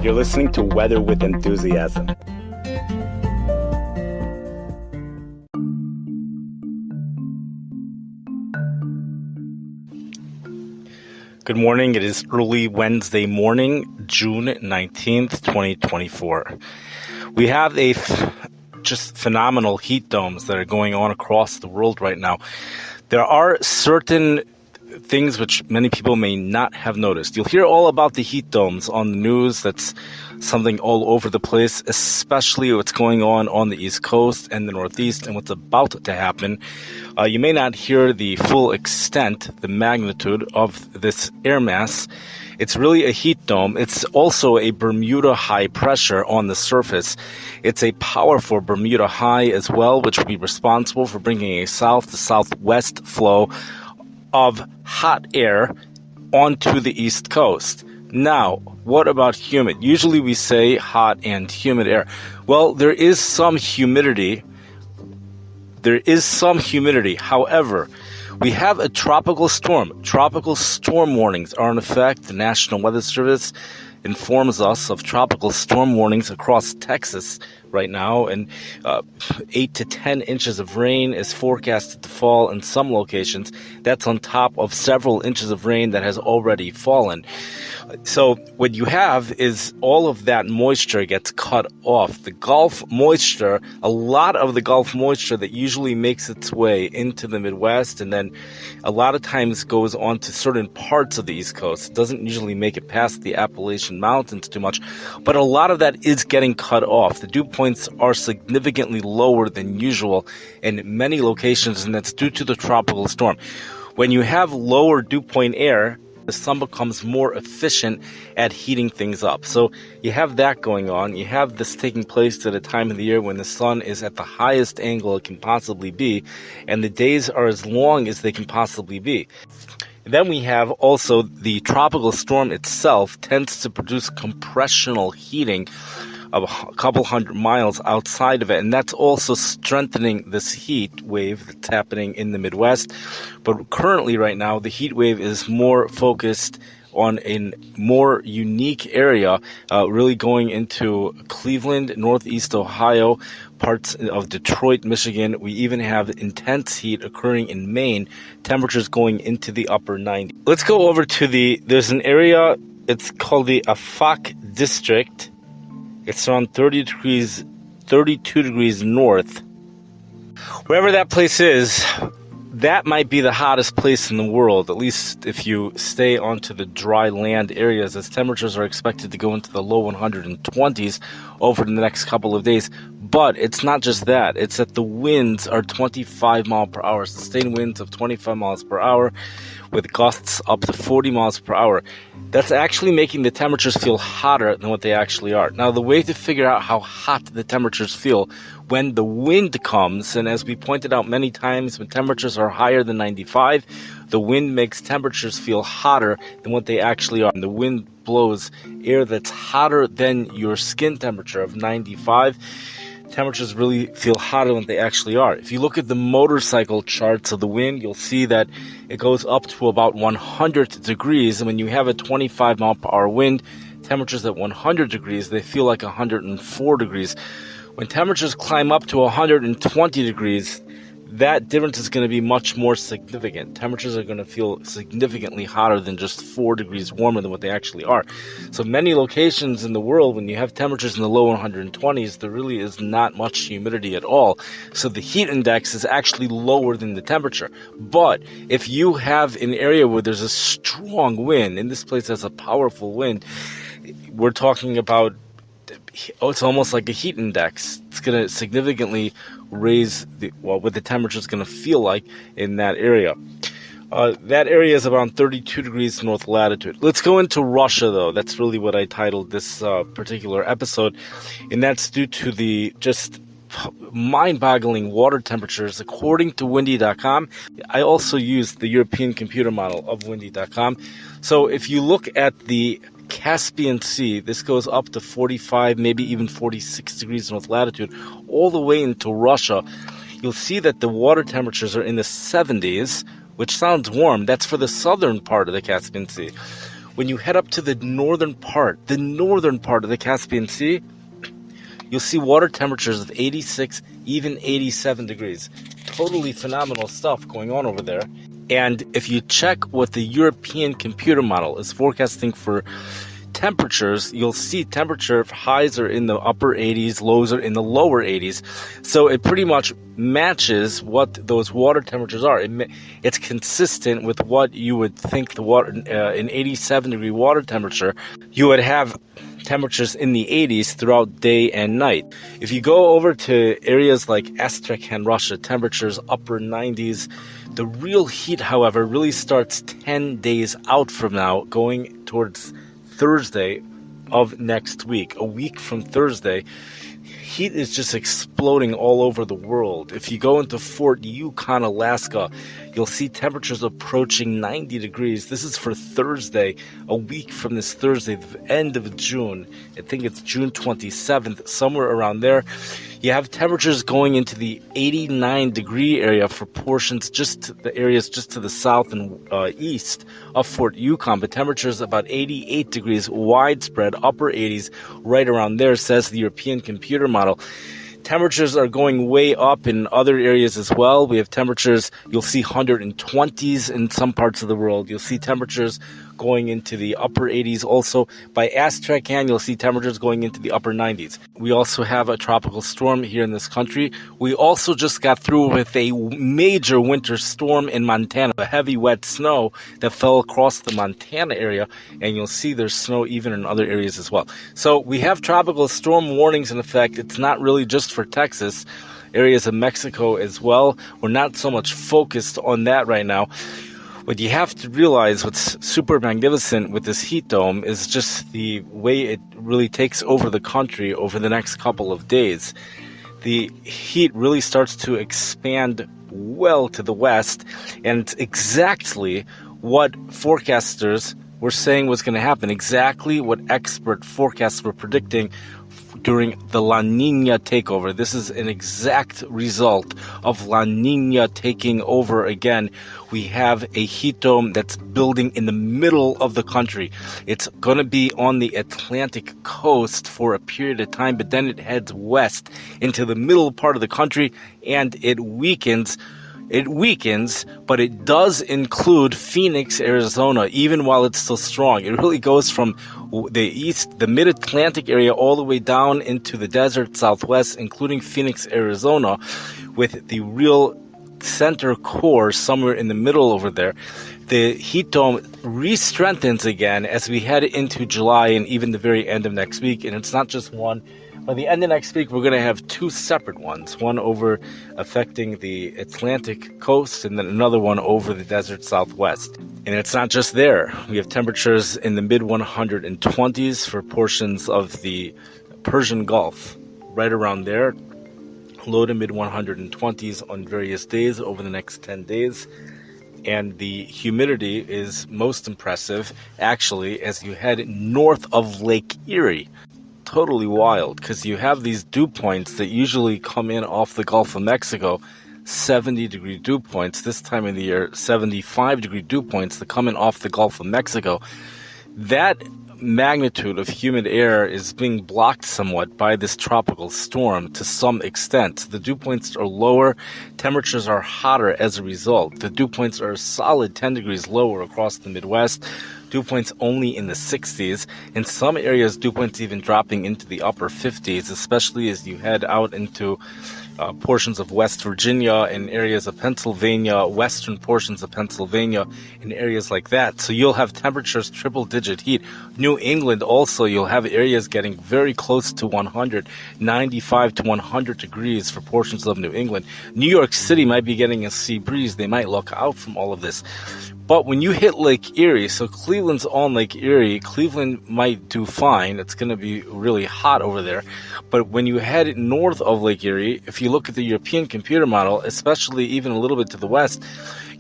You're listening to Weather with Enthusiasm. Good morning. It is early Wednesday morning, June 19th, 2024. We have just phenomenal heat domes that are going on across the world right now. There are certain things which many people may not have noticed. You'll hear all about the heat domes on the news. That's something all over the place, especially what's going on the East Coast and the Northeast and what's about to happen. You may not hear the full extent, the magnitude of this air mass. It's really a heat dome. It's also a Bermuda high pressure on the surface. It's a powerful Bermuda high as well, which will be responsible for bringing a south to southwest flow of hot air onto the East Coast. Now, what about humid? Usually we say hot and humid air. Well, there is some humidity. However, we have a tropical storm. Tropical storm warnings are in effect. The National Weather Service informs us of tropical storm warnings across Texas right now, and 8 to 10 inches of rain is forecasted to fall in some locations. That's on top of several inches of rain that has already fallen. So what you have is all of that moisture gets cut off. The Gulf moisture, a lot of the Gulf moisture that usually makes its way into the Midwest and then a lot of times goes on to certain parts of the East Coast. It doesn't usually make it past the Appalachian Mountains too much, but a lot of that is getting cut off. The dew points are significantly lower than usual in many locations, and that's due to the tropical storm. When you have lower dew point air, the sun becomes more efficient at heating things up. So you have that going on. You have this taking place at a time of the year when the sun is at the highest angle it can possibly be, and the days are as long as they can possibly be. Then we have also the tropical storm itself tends to produce compressional heating of a couple hundred miles outside of it, and that's also strengthening this heat wave that's happening in the Midwest. But currently right now the heat wave is more focused on a more unique area, really going into Cleveland, Northeast Ohio, parts of Detroit, Michigan. We even have intense heat occurring in Maine, temperatures going into the upper 90s. Let's go over to there's an area, it's called the Afak district. It's around 32 degrees north. Wherever that place is, that might be the hottest place in the world, at least if you stay onto the dry land areas, as temperatures are expected to go into the low 120s over the next couple of days. But it's not just that. It's that the winds are 25 miles per hour, sustained winds of 25 miles per hour with gusts up to 40 miles per hour. That's actually making the temperatures feel hotter than what they actually are. Now, the way to figure out how hot the temperatures feel when the wind comes, and as we pointed out many times, when temperatures are higher than 95, the wind makes temperatures feel hotter than what they actually are. And the wind blows air that's hotter than your skin temperature of 95. Temperatures really feel hotter than they actually are. If you look at the motorcycle charts of the wind, you'll see that it goes up to about 100 degrees. And when you have a 25 mile per hour wind, temperatures at 100 degrees, they feel like 104 degrees. When temperatures climb up to 120 degrees, that difference is going to be much more significant. Temperatures are going to feel significantly hotter than just 4 degrees warmer than what they actually are. So many locations in the world, when you have temperatures in the low 120s, there really is not much humidity at all. So the heat index is actually lower than the temperature. But if you have an area where there's a strong wind, and this place has a powerful wind, we're talking about, it's almost like a heat index. It's going to significantly raise what the temperature is going to feel like in that area. That area is around 32 degrees north latitude. Let's go into Russia, though. That's really what I titled this particular episode, and that's due to the just mind-boggling water temperatures according to windy.com. I also used the European computer model of windy.com. So if you look at the Caspian Sea, this goes up to 45, maybe even 46 degrees north latitude, all the way into Russia. You'll see that the water temperatures are in the 70s, which sounds warm. That's for the southern part of the Caspian Sea. When you head up to the northern part of the Caspian Sea, you'll see water temperatures of 86, even 87 degrees. Totally phenomenal stuff going on over there. And if you check what the European computer model is forecasting for temperatures, you'll see temperature highs are in the upper 80s, lows are in the lower 80s. So it pretty much matches what those water temperatures are. It's consistent with what you would think the water, an 87 degree water temperature, you would have temperatures in the 80s throughout day and night. If you go over to areas like Astrakhan, Russia, temperatures upper 90s. The real heat, however, really starts 10 days out from now, going towards Thursday of next week. A week from Thursday, heat is just exploding all over the world. If you go into Fort Yukon, Alaska, you'll see temperatures approaching 90 degrees. This is for Thursday, a week from this Thursday, the end of June. I think it's June 27th, somewhere around there. You have temperatures going into the 89 degree area for portions, the areas just to the south and east of Fort Yukon, but temperatures about 88 degrees widespread, upper 80s right around there, says the European computer model. Temperatures are going way up in other areas as well. We have temperatures, you'll see 120s in some parts of the world. You'll see temperatures going into the upper 80s. Also, by Astrakhan, you'll see temperatures going into the upper 90s. We also have a tropical storm here in this country. We also just got through with a major winter storm in Montana, a heavy wet snow that fell across the Montana area, and you'll see there's snow even in other areas as well. So we have tropical storm warnings in effect. It's not really just for Texas, areas of Mexico as well. We're not so much focused on that right now. What you have to realize, what's super magnificent with this heat dome, is just the way it really takes over the country over the next couple of days. The heat really starts to expand well to the west, and it's exactly what forecasters were saying was going to happen, exactly what expert forecasts were predicting during the La Nina takeover. This is an exact result of La Nina taking over again. We have a heat dome that's building in the middle of the country. It's going to be on the Atlantic coast for a period of time, but then it heads west into the middle part of the country, and it weakens. But it does include Phoenix, Arizona, even while it's still strong. It really goes from the mid-Atlantic area all the way down into the desert southwest, including Phoenix, Arizona, with the real center core somewhere in the middle over there. The heat dome re-strengthens again as we head into July and even the very end of next week. And it's not just one. By the end of next week, we're going to have two separate ones, one over affecting the Atlantic coast and then another one over the desert southwest. And it's not just there. We have temperatures in the mid-120s for portions of the Persian Gulf, right around there. Low to mid-120s on various days over the next 10 days. And the humidity is most impressive, actually, as you head north of Lake Erie. Totally wild, because you have these dew points that usually come in off the Gulf of Mexico, 70-degree dew points. This time of the year, 75-degree dew points that come in off the Gulf of Mexico. That magnitude of humid air is being blocked somewhat by this tropical storm to some extent. The dew points are lower, temperatures are hotter as a result. The dew points are a solid 10 degrees lower across the Midwest. Dew points only in the 60s. In some areas, dew points even dropping into the upper 50s, especially as you head out into portions of West Virginia and areas of Pennsylvania, western portions of Pennsylvania, and areas like that. So you'll have temperatures triple-digit heat. New England also, you'll have areas getting very close to 100, 95 to 100 degrees for portions of New England. New York City might be getting a sea breeze. They might look out from all of this. But when you hit Lake Erie, so Cleveland's on Lake Erie, Cleveland might do fine. It's going to be really hot over there. But when you head north of Lake Erie, if you look at the European computer model, especially even a little bit to the west,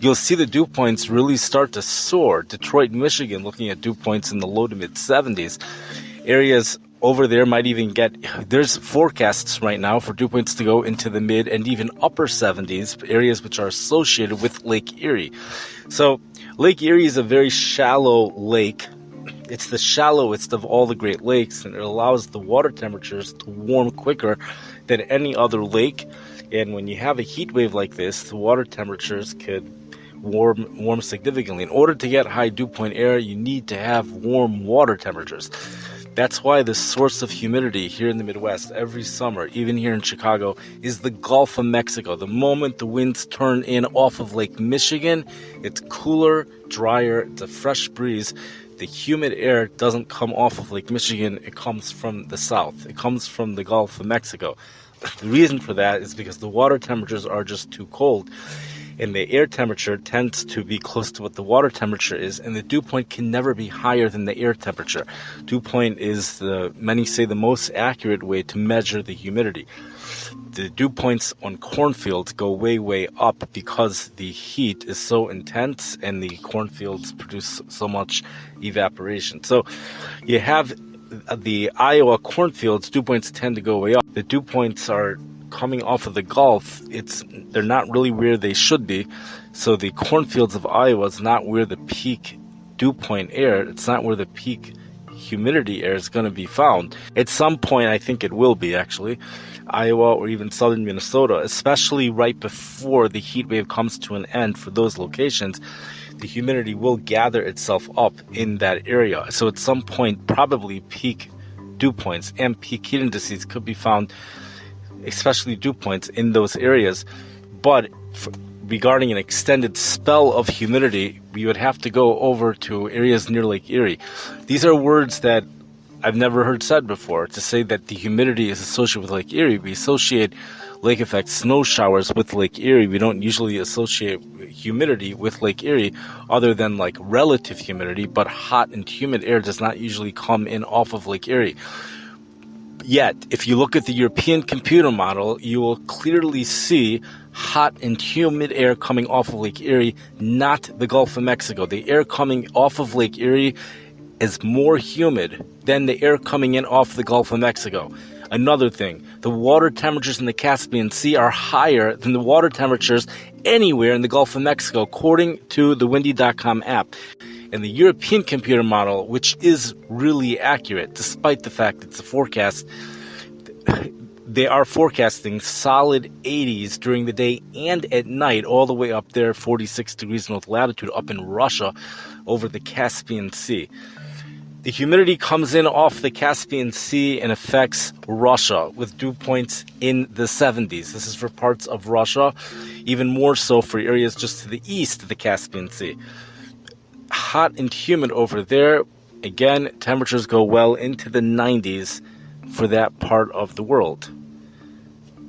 you'll see the dew points really start to soar. Detroit, Michigan, looking at dew points in the low to mid 70s. Areas over there might even there's forecasts right now for dew points to go into the mid and even upper 70s, areas which are associated with Lake Erie. So Lake Erie is a very shallow lake. It's the shallowest of all the Great Lakes, and it allows the water temperatures to warm quicker than any other lake. And when you have a heat wave like this, the water temperatures could warm significantly. In order to get high dew point air, you need to have warm water temperatures. That's why the source of humidity here in the Midwest every summer, even here in Chicago, is the Gulf of Mexico. The moment the winds turn in off of Lake Michigan, it's cooler, drier, it's a fresh breeze. The humid air doesn't come off of Lake Michigan, it comes from the south. It comes from the Gulf of Mexico. The reason for that is because the water temperatures are just too cold, and the air temperature tends to be close to what the water temperature is, and the dew point can never be higher than the air temperature. Dew point is, many say, the most accurate way to measure the humidity. The dew points on cornfields go way up because the heat is so intense and the cornfields produce so much evaporation. So you have the Iowa cornfields, dew points tend to go way up. The dew points are coming off of the Gulf. They're not really where they should be. So the cornfields of Iowa is not where the peak dew point air, it's not where the peak humidity air is going to be found. At some point, I think it will be actually, Iowa or even southern Minnesota, especially right before the heat wave comes to an end for those locations. The humidity will gather itself up in that area. So at some point, probably peak dew points and peak heat indices could be found, especially dew points in those areas. But regarding an extended spell of humidity, we would have to go over to areas near Lake Erie. These are words that I've never heard said before. To say that the humidity is associated with Lake Erie, we associate lake effect snow showers with Lake Erie. We don't usually associate humidity with Lake Erie other than like relative humidity, but hot and humid air does not usually come in off of Lake Erie. Yet, if you look at the European computer model, you will clearly see hot and humid air coming off of Lake Erie, not the Gulf of Mexico. The air coming off of Lake Erie is more humid than the air coming in off the Gulf of Mexico. Another thing, the water temperatures in the Caspian Sea are higher than the water temperatures anywhere in the Gulf of Mexico, according to the Windy.com app. And the European computer model, which is really accurate, despite the fact it's a forecast, they are forecasting solid 80s during the day and at night, all the way up there, 46 degrees north latitude, up in Russia, over the Caspian Sea. The humidity comes in off the Caspian Sea and affects Russia with dew points in the 70s. This is for parts of Russia, even more so for areas just to the east of the Caspian Sea. Hot and humid over there. Again, temperatures go well into the 90s for that part of the world.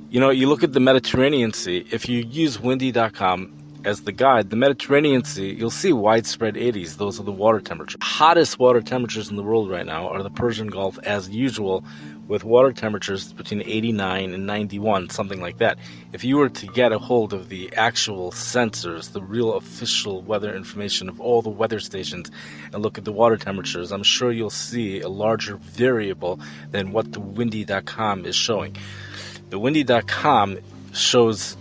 You know, you look at the Mediterranean Sea. If you use windy.com as the guide, the Mediterranean Sea, you'll see widespread 80s. Those are the water temperatures. Hottest water temperatures in the world right now are the Persian Gulf, as usual, with water temperatures between 89 and 91, something like that. If you were to get a hold of the actual sensors, the real official weather information of all the weather stations, and look at the water temperatures, I'm sure you'll see a larger variable than what the windy.com is showing. The windy.com shows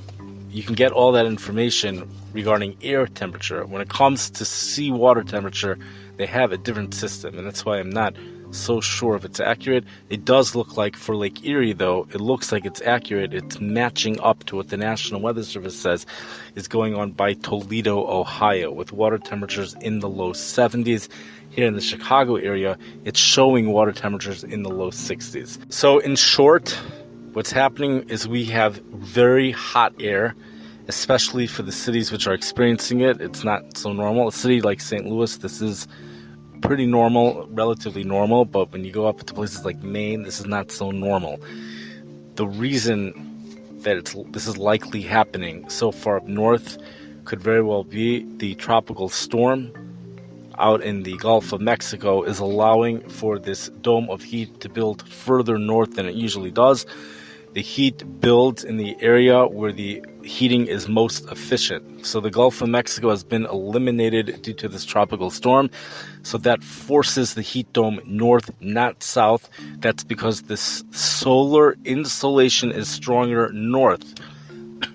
you can get all that information regarding air temperature. When it comes to sea water temperature, they have a different system, and that's why I'm not so sure if it's accurate. It does look like for Lake Erie, though, it looks like it's accurate. It's matching up to what the National Weather Service says is going on by Toledo, Ohio, with water temperatures in the low 70s. Here in the Chicago area, it's showing water temperatures in the low 60s. So in short, what's happening is we have very hot air, especially for the cities which are experiencing it. It's not so normal. A city like St. Louis, this is pretty normal, relatively normal, but when you go up to places like Maine, this is not so normal. The reason that this is likely happening so far up north could very well be the tropical storm out in the Gulf of Mexico is allowing for this dome of heat to build further north than it usually does. The heat builds in the area where the heating is most efficient. So the Gulf of Mexico has been eliminated due to this tropical storm. So that forces the heat dome north, not south. That's because this solar insolation is stronger north.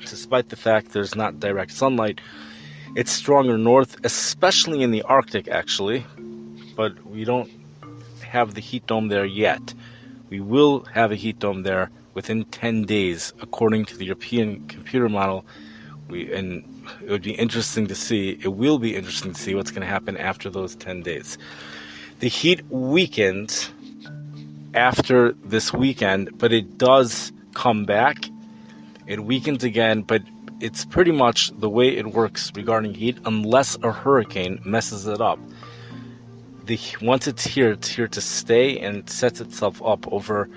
Despite the fact there's not direct sunlight, it's stronger north, especially in the Arctic, actually. but we don't have the heat dome there yet. We will have a heat dome there within 10 days, according to the European computer model. And it would be interesting to see, it will be interesting to see what's going to happen after those 10 days. The heat weakens after this weekend, but it does come back. It weakens again, but it's pretty much the way it works regarding heat, unless a hurricane messes it up. Once it's here to stay, and it sets itself up over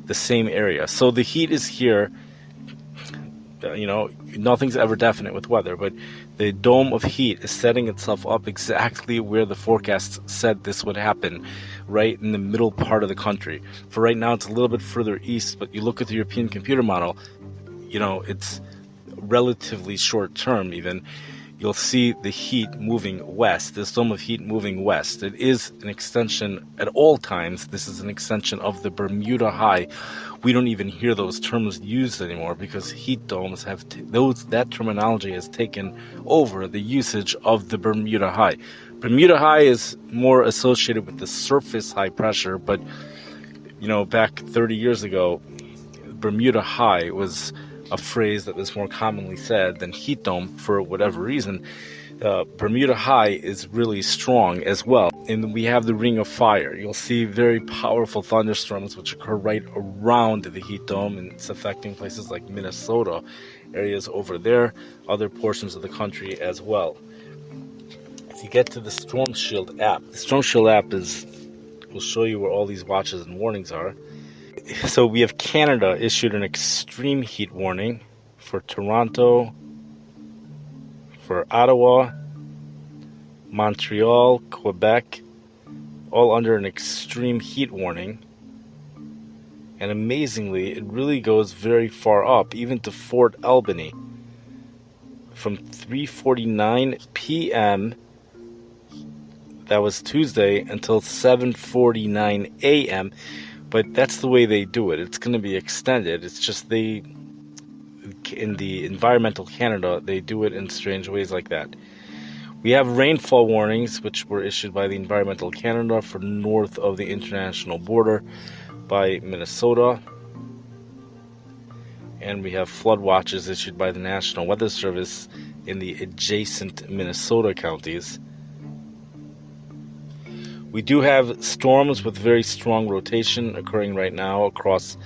the same area. So the heat is here. Nothing's ever definite with weather, but the dome of heat is setting itself up exactly where the forecast said this would happen, right in the middle part of the country. For right now, it's a little bit further east, but you look at the European computer model, it's relatively short term even. You'll see the heat moving west, this dome of heat moving west. It is an extension at all times. This is an extension of the Bermuda High. We don't even hear those terms used anymore because heat domes have that terminology has taken over the usage of the Bermuda High. Bermuda High is more associated with the surface high pressure, but back 30 years ago, Bermuda High was a phrase that was more commonly said than heat dome for whatever reason. Bermuda High is really strong as well. And we have the Ring of Fire. You'll see very powerful thunderstorms which occur right around the heat dome, and it's affecting places like Minnesota, areas over there, other portions of the country as well. If you get to the Storm Shield app, the Storm Shield app will show you where all these watches and warnings are. So we have Canada issued an extreme heat warning for Toronto, for Ottawa, Montreal, Quebec, all under an extreme heat warning. And amazingly, it really goes very far up, even to Fort Albany. From 3:49 p.m., that was Tuesday, until 7:49 a.m., but that's the way they do it. It's going to be extended. It's just in the Environmental Canada, they do it in strange ways like that. We have rainfall warnings, which were issued by the Environmental Canada for north of the international border by Minnesota. And we have flood watches issued by the National Weather Service in the adjacent Minnesota counties. We do have storms with very strong rotation occurring right now across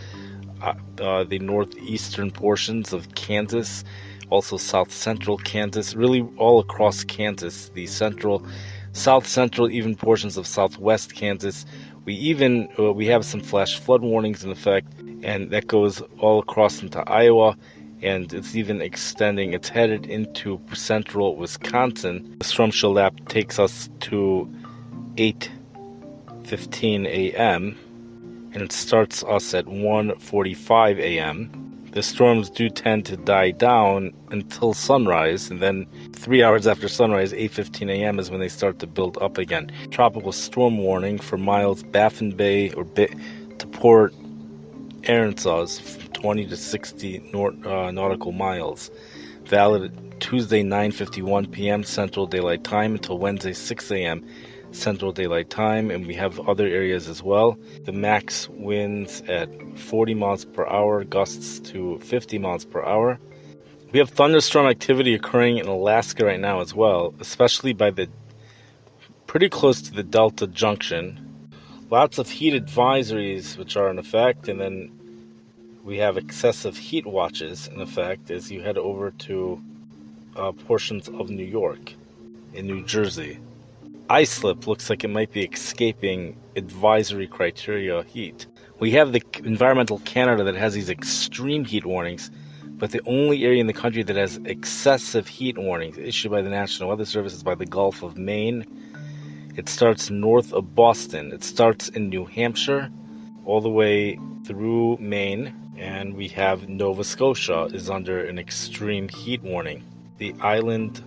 the northeastern portions of Kansas, also south central Kansas, really all across Kansas, the south central, even portions of southwest Kansas. We have some flash flood warnings in effect, and that goes all across into Iowa, and it's even extending. It's headed into central Wisconsin. The Storm Shield app takes us to 8:15 a.m. and it starts us at 1:45 a.m. The storms do tend to die down until sunrise, and then 3 hours after sunrise, 8:15 a.m. is when they start to build up again. Tropical storm warning for miles Baffin Bay to Port Aransas, 20 to 60 nautical miles. Valid Tuesday 9:51 p.m. Central Daylight Time until Wednesday 6 a.m. Central Daylight Time, and we have other areas as well. The max winds at 40 miles per hour, gusts to 50 miles per hour. We have thunderstorm activity occurring in Alaska right now as well, especially pretty close to the Delta Junction. Lots of heat advisories which are in effect, and then we have excessive heat watches in effect as you head over to portions of New York and New Jersey. Islip looks like it might be escaping advisory criteria heat. We have the Environmental Canada that has these extreme heat warnings, but the only area in the country that has excessive heat warnings issued by the National Weather Service is by the Gulf of Maine. It starts north of Boston. It starts in New Hampshire all the way through Maine, and we have Nova Scotia is under an extreme heat warning. The island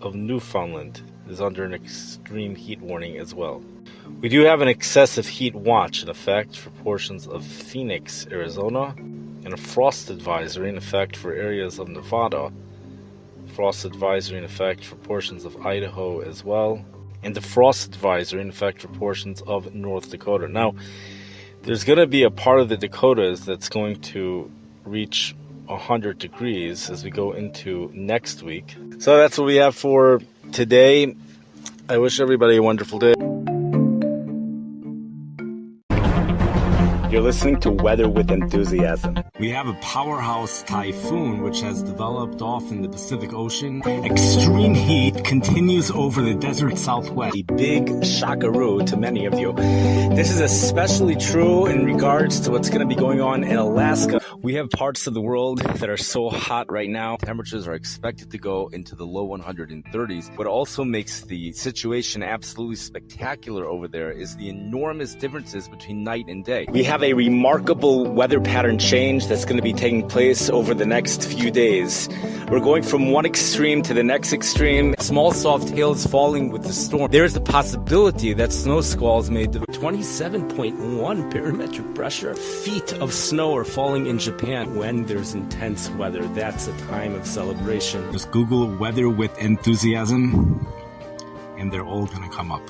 of Newfoundland is under an extreme heat warning as well. We do have an excessive heat watch in effect for portions of Phoenix, Arizona, and a frost advisory in effect for areas of Nevada. Frost advisory in effect for portions of Idaho as well. and the frost advisory in effect for portions of North Dakota. Now, there's going to be a part of the Dakotas that's going to reach 100 degrees as we go into next week. So that's what we have for today. I wish everybody a wonderful day. You're listening to Weather with Enthusiasm. We have a powerhouse typhoon which has developed off in the Pacific Ocean. Extreme heat continues over the desert Southwest. A big shockaroo to many of you. This is especially true in regards to what's going to be going on in Alaska. We have parts of the world that are so hot right now. Temperatures are expected to go into the low 130s. What also makes the situation absolutely spectacular over there is the enormous differences between night and day. We have a remarkable weather pattern change that's going to be taking place over the next few days. We're going from one extreme to the next extreme. Small soft hail is falling with the storm. There is the possibility that snow squalls may develop. 27.1 barometric pressure. Feet of snow are falling in Japan when there's intense weather. That's a time of celebration. Just Google weather with enthusiasm and they're all going to come up.